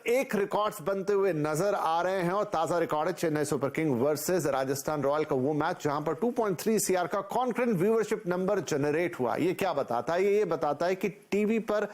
एक रिकॉर्ड्स बनते हुए नजर आ रहे हैं और ताजा रिकॉर्ड है Chennai super king versus Rajasthan royal का वो मैच जहां पर 2.3 सीआर का कॉन्करेंट व्यूअरशिप नंबर जनरेट हुआ। ये क्या बताता है? ये बताता है कि टीवी पर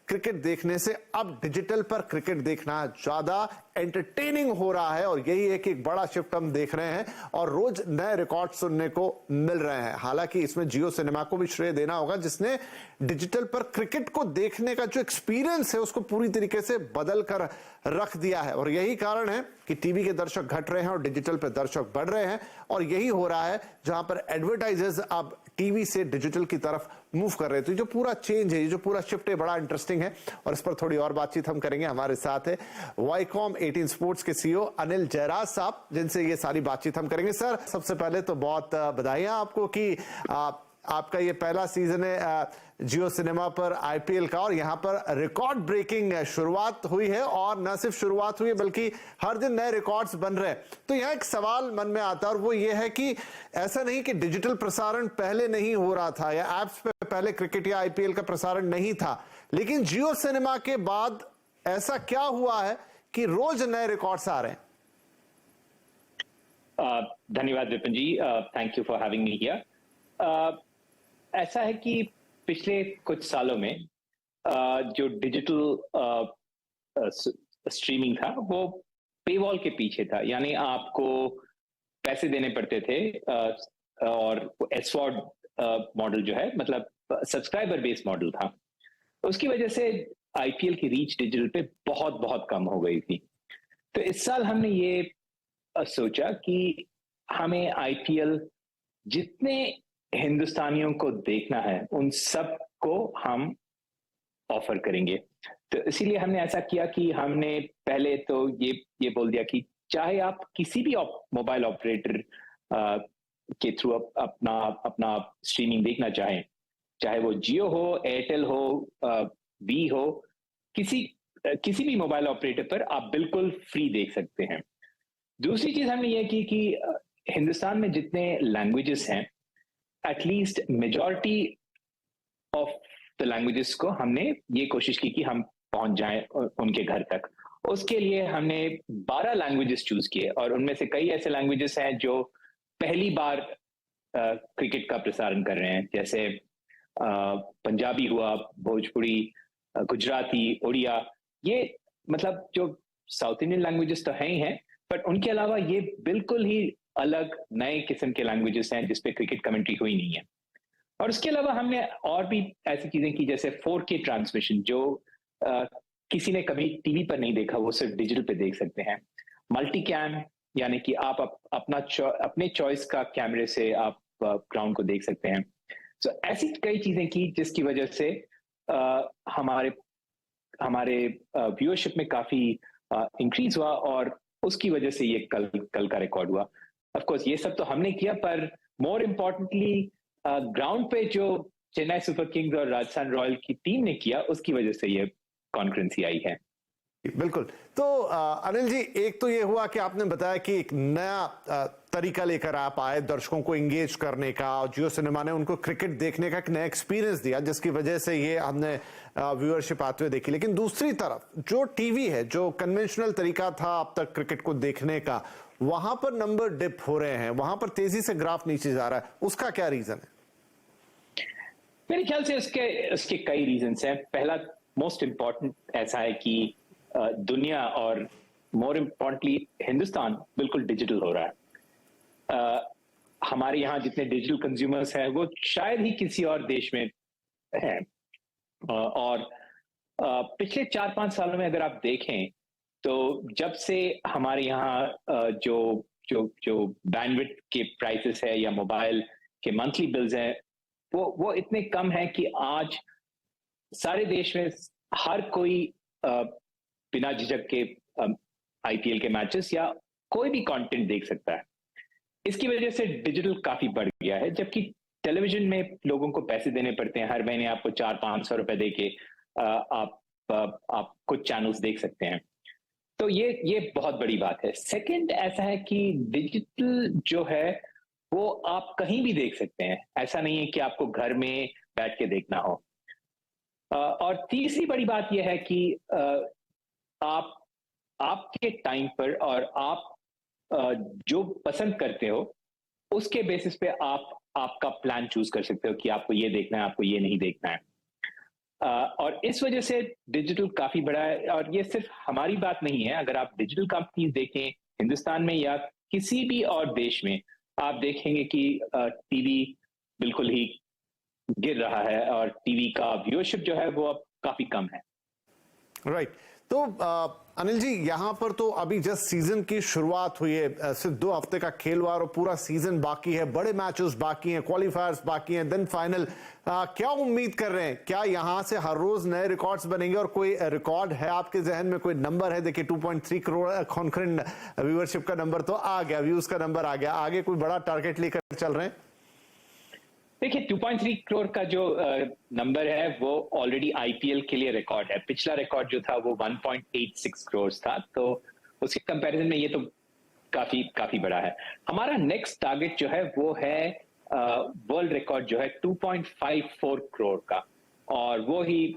क्रिकेट देखने से अब डिजिटल पर क्रिकेट देखना ज्यादा एंटरटेनिंग हो रहा है और यही एक बड़ा शिफ्ट हम देख रहे हैं और रोज नए रिकॉर्ड सुनने को मिल रहे हैं। हालांकि इसमें जियो सिनेमा को भी श्रेय देना होगा जिसने डिजिटल पर क्रिकेट को देखने का जो एक्सपीरियंस है उसको पूरी तरीके से बदल कर रख दिया है और यही कारण है कि टीवी के दर्शक घट रहे हैं और डिजिटल पर दर्शक बढ़ रहे हैं और यही हो रहा है जहां पर एडवर्टाइजर्स अब टीवी से डिजिटल की तरफ मूव कर रहे थे। जो पूरा चेंज है, ये जो पूरा शिफ्ट है, बड़ा इंटरेस्टिंग है और इस पर थोड़ी और बातचीत हम करेंगे। हमारे साथ है वाईकॉम 18 स्पोर्ट्स के सीईओ अनिल जयराज साहब, जिनसे ये सारी बातचीत हम करेंगे। सर, सबसे पहले तो बहुत बधाइयां आपको कि आपका ये पहला सीजन है जियो सिनेमा पर आईपीएल का और यहाँ पर रिकॉर्ड ब्रेकिंग शुरुआत हुई है और न सिर्फ शुरुआत हुई है बल्कि हर दिन नए रिकॉर्ड्स बन रहे हैं। तो यहाँ एक सवाल मन में आता है और वो ये है कि ऐसा नहीं कि डिजिटल प्रसारण पहले नहीं हो रहा था या एप्स पे पहले क्रिकेट या आईपीएल का प्रसारण नहीं था, लेकिन जियो सिनेमा के बाद ऐसा क्या हुआ है कि रोज नए रिकॉर्ड्स आ रहे हैं? धन्यवाद Vipin ji, thank you for having me here. ऐसा है कि पिछले कुछ सालों में जो डिजिटल स्ट्रीमिंग था वो पेवॉल के पीछे था, यानी आपको पैसे देने पड़ते थे और एसवॉड मॉडल जो है, मतलब सब्सक्राइबर बेस्ड मॉडल था। उसकी वजह से आईपीएल की रीच डिजिटल पे बहुत बहुत कम हो गई थी। तो इस साल हमने ये सोचा कि हमें आईपीएल जितने हिंदुस्तानियों को देखना है उन सब को हम ऑफर करेंगे। तो इसीलिए हमने ऐसा किया कि हमने पहले तो ये बोल दिया कि चाहे आप किसी भी मोबाइल ऑपरेटर के थ्रू अपना स्ट्रीमिंग देखना चाहें, चाहे वो जियो हो, एयरटेल हो, वी हो, किसी भी मोबाइल ऑपरेटर पर आप बिल्कुल फ्री देख सकते हैं। दूसरी चीज हमने ये की कि हिंदुस्तान में जितने लैंग्वेजेस हैं, at least majority of the languages को हमने ये कोशिश की कि हम पहुंच जाएं उनके घर तक। उसके लिए हमने 12 लैंग्वेजेस चूज किए और उनमें से कई ऐसे लैंग्वेजेस हैं जो पहली बार क्रिकेट का प्रसारण कर रहे हैं, जैसे पंजाबी हुआ, भोजपुरी, गुजराती, उड़िया। ये मतलब जो साउथ इंडियन लैंग्वेजेस तो हैं ही हैं, बट उनके अलावा ये बिल्कुल ही अलग नए किस्म के लैंग्वेजेस हैं जिसपे क्रिकेट कमेंट्री हुई नहीं है। और उसके अलावा हमने और भी ऐसी चीजें की, जैसे 4K ट्रांसमिशन, जो किसी ने कभी टीवी पर नहीं देखा, वो सिर्फ डिजिटल पे देख सकते हैं। मल्टी कैम, यानी कि आप अपने चॉइस का कैमरे से आप ग्राउंड को देख सकते हैं। तो ऐसी कई चीजें की जिसकी वजह से हमारे व्यूअरशिप में काफी इंक्रीज हुआ और उसकी वजह से ये कल का रिकॉर्ड हुआ। ऑफ कोर्स ये सब तो हमने किया, पर मोर इम्पोर्टेंटली ग्राउंड पे जो चेन्नई सुपर किंग्स और राजस्थान रॉयल की टीम ने किया, उसकी वजह से ये कॉन्करेंसी आई है। बिल्कुल। तो अनिल जी, एक तो ये हुआ कि आपने बताया कि एक नया तरीका लेकर आप आए दर्शकों को एंगेज करने का, और जियो सिनेमा ने उनको क्रिकेट देखने का एक नया एक्सपीरियंस दिया जिसकी वजह से ये हमने व्यूअरशिप आते हुए देखी। लेकिन दूसरी तरफ जो टीवी है, जो कन्वेंशनल तरीका था अब तक क्रिकेट को देखने का, वहां पर नंबर डिप हो रहे हैं, वहां पर तेजी से ग्राफ नीचे जा रहा है। उसका क्या रीजन है? मेरे ख्याल से इसके कई रीजंस हैं। पहला मोस्ट इंपॉर्टेंट ऐसा है कि दुनिया और मोर इम्पोर्टेंटली हिंदुस्तान बिल्कुल डिजिटल हो रहा है। हमारे यहाँ जितने डिजिटल कंज्यूमर्स हैं वो शायद ही किसी और देश में हैं। और पिछले 4-5 सालों में अगर आप देखें तो जब से हमारे यहाँ जो बैंडविड्थ के प्राइसेस है या मोबाइल के मंथली बिल्स हैं, वो इतने कम है कि आज सारे देश में हर कोई बिना झिझक के आईपीएल के मैचेस या कोई भी कंटेंट देख सकता है। इसकी वजह से डिजिटल काफी बढ़ गया है, जबकि टेलीविजन में लोगों को पैसे देने पड़ते हैं। हर महीने आपको 400-500 रुपए दे के आप कुछ चैनल्स देख सकते हैं। तो ये बहुत बड़ी बात है। सेकंड ऐसा है कि डिजिटल जो है वो आप कहीं भी देख सकते हैं, ऐसा नहीं है कि आपको घर में बैठ के देखना हो। और तीसरी बड़ी बात यह है कि आप आपके टाइम पर और आप जो पसंद करते हो उसके बेसिस पे आप आपका प्लान चूज कर सकते हो कि आपको ये देखना है, आपको ये नहीं देखना है। और इस वजह से डिजिटल काफी बड़ा है, और ये सिर्फ हमारी बात नहीं है। अगर आप डिजिटल कंपनीज देखें हिंदुस्तान में या किसी भी और देश में, आप देखेंगे कि टीवी बिल्कुल ही गिर रहा है और टीवी का व्यूअरशिप जो है वो अब काफी कम है। राइट तो अनिल जी, यहां पर तो अभी जस्ट सीजन की शुरुआत हुई है, सिर्फ 2 हफ्ते का खेल हुआ और पूरा सीजन बाकी है, बड़े मैचेस बाकी हैं, क्वालिफायर्स बाकी हैं, देन फाइनल। क्या उम्मीद कर रहे हैं? क्या यहां से हर रोज नए रिकॉर्ड्स बनेंगे और कोई रिकॉर्ड है आपके जहन में, कोई नंबर है? देखिए 2.3 करोड़ कॉन्करेंट व्यूअरशिप का नंबर तो आ गया, व्यूज का नंबर आ गया, आगे कोई बड़ा टारगेट लेकर चल रहे हैं? देखिए 2.3 करोड़ का जो नंबर है वो ऑलरेडी आईपीएल के लिए रिकॉर्ड है। पिछला रिकॉर्ड जो था वो 1.86 करोड़ था, तो उसके कंपैरिजन में ये तो काफी काफी बड़ा है। हमारा नेक्स्ट टारगेट जो है वो है वर्ल्ड रिकॉर्ड जो है 2.54 करोड़ का, और वो ही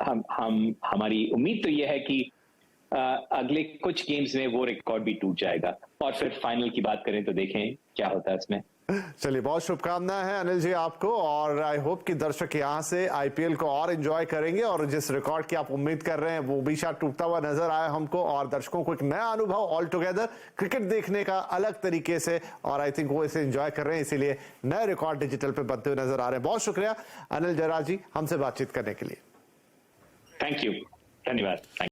हम हमारी उम्मीद तो ये है कि अगले कुछ गेम्स में वो रिकॉर्ड भी टूट जाएगा, और फिर फाइनल की बात करें तो देखें क्या होता है इसमें। चलिए, बहुत शुभकामनाएं हैं अनिल जी आपको, और आई होप कि दर्शक यहां से आईपीएल को और एंजॉय करेंगे और जिस रिकॉर्ड की आप उम्मीद कर रहे हैं वो भी शायद टूटता हुआ नजर आए हमको, और दर्शकों को एक नया अनुभव ऑल टुगेदर क्रिकेट देखने का अलग तरीके से, और आई थिंक वो इसे एंजॉय कर रहे हैं, इसीलिए नए रिकॉर्ड डिजिटल पे बनते हुए नजर आ रहे हैं। बहुत शुक्रिया अनिल जयराज जी हमसे बातचीत करने के लिए। थैंक यू, धन्यवाद।